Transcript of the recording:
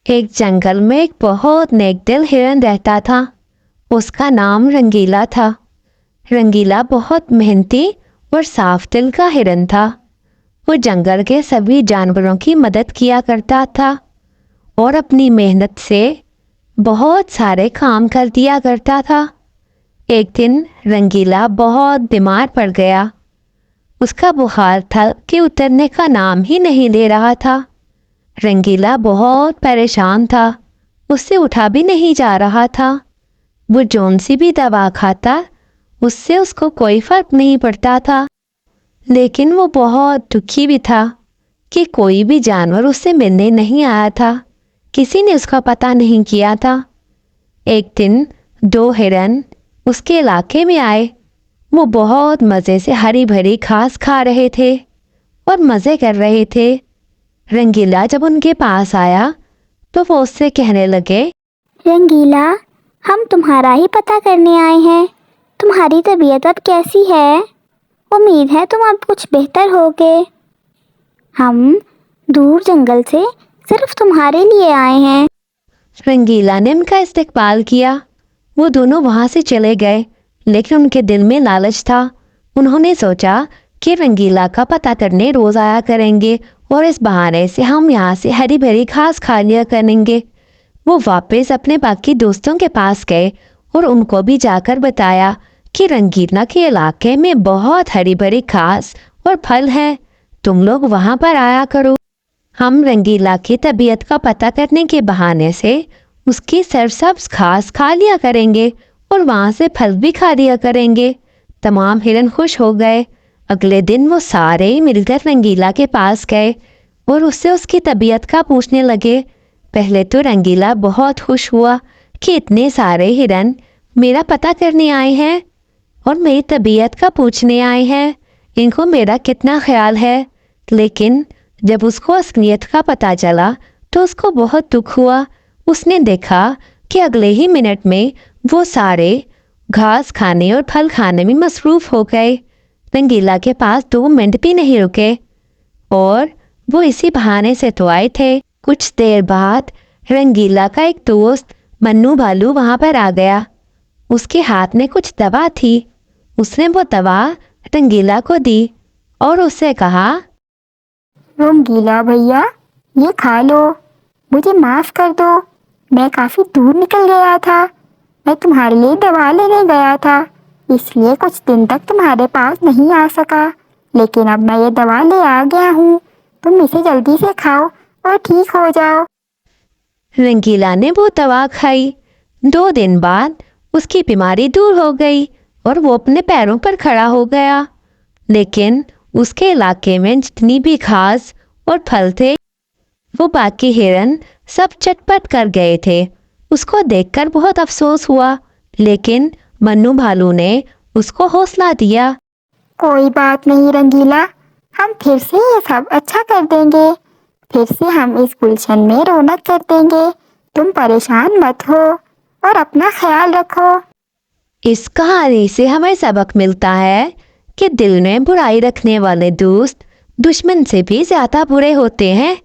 एक जंगल में एक बहुत नेकदिल हिरन रहता था। उसका नाम रंगीला था। रंगीला बहुत मेहनती और साफ दिल का हिरन था। वो जंगल के सभी जानवरों की मदद किया करता था और अपनी मेहनत से बहुत सारे काम कर दिया करता था। एक दिन रंगीला बहुत बीमार पड़ गया। उसका बुखार था कि उतरने का नाम ही नहीं ले रहा था। रंगीला बहुत परेशान था। उससे उठा भी नहीं जा रहा था। वो जौन सी भी दवा खाता उससे उसको कोई फर्क नहीं पड़ता था। लेकिन वो बहुत दुखी भी था कि कोई भी जानवर उससे मिलने नहीं आया था। किसी ने उसका पता नहीं किया था। एक दिन दो हिरन उसके इलाके में आए। वो बहुत मज़े से हरी भरी घास खा रहे थे और मज़े कर रहे थे। रंगीला जब उनके पास आया तो वो उससे कहने लगे, रंगीला, हम तुम्हारा ही पता करने आए हैं। तुम्हारी तबीयत अब कैसी है? उम्मीद है तुम अब कुछ बेहतर होगे। हम दूर जंगल से सिर्फ तुम्हारे लिए आए हैं। रंगीला ने उनका इस्तकबाल किया। वो दोनों वहां से चले गए, लेकिन उनके दिल में लालच था। उन्होंने सोचा कि रंगीला का पता करने रोज आया करेंगे और इस बहाने से हम यहाँ से हरी भरी घास खा लिया करेंगे। वो वापस अपने बाकी दोस्तों के पास गए और उनको भी जाकर बताया कि रंगीला के इलाके में बहुत हरी भरी घास और फल है। तुम लोग वहां पर आया करो। हम रंगीला की तबीयत का पता करने के बहाने से उसकी सरसब्ज घास खा लिया करेंगे और वहां से फल भी खा लिया करेंगे। तमाम हिरन खुश हो गए। अगले दिन वो सारे मिलकर रंगीला के पास गए और उससे उसकी तबीयत का पूछने लगे। पहले तो रंगीला बहुत खुश हुआ कि इतने सारे हिरन मेरा पता करने आए हैं और मेरी तबीयत का पूछने आए हैं। इनको मेरा कितना ख्याल है। लेकिन जब उसको असलियत का पता चला तो उसको बहुत दुख हुआ। उसने देखा कि अगले ही मिनट में वो सारे घास खाने और फल खाने में मसरूफ हो गए। रंगीला के पास 2 मिनट भी नहीं रुके और वो इसी बहाने से तो आए थे। कुछ देर बाद रंगीला का एक दोस्त मन्नू भालू वहां पर आ गया। उसके हाथ में कुछ दवा थी। उसने वो दवा रंगीला को दी और उससे कहा, रंगीला भैया, ये खा लो। मुझे माफ़ कर दो, मैं काफ़ी दूर निकल गया था। मैं तुम्हारे लिए दवा लेने गया था, इसलिए कुछ दिन तक तुम्हारे पास नहीं आ सका। लेकिन अब मैं ये दवा ले आ गया हूँ। तुम इसे जल्दी से खाओ और ठीक हो जाओ। रंगीला ने वो दवा खाई। 2 दिन बाद उसकी बीमारी दूर हो गई और वो अपने पैरों पर खड़ा हो गया। लेकिन उसके इलाके में जितनी भी घास और फल थे वो बाकी हिरन सब चटपट कर गए थे। उसको देखकर बहुत अफसोस हुआ, लेकिन मन्नू भालू ने उसको हौसला दिया। कोई बात नहीं रंगीला, हम फिर से ये सब अच्छा कर देंगे। फिर से हम इस गुलशन में रौनक कर देंगे। तुम परेशान मत हो और अपना ख्याल रखो। इस कहानी से हमें सबक मिलता है कि दिल में बुराई रखने वाले दोस्त दुश्मन से भी ज्यादा बुरे होते हैं।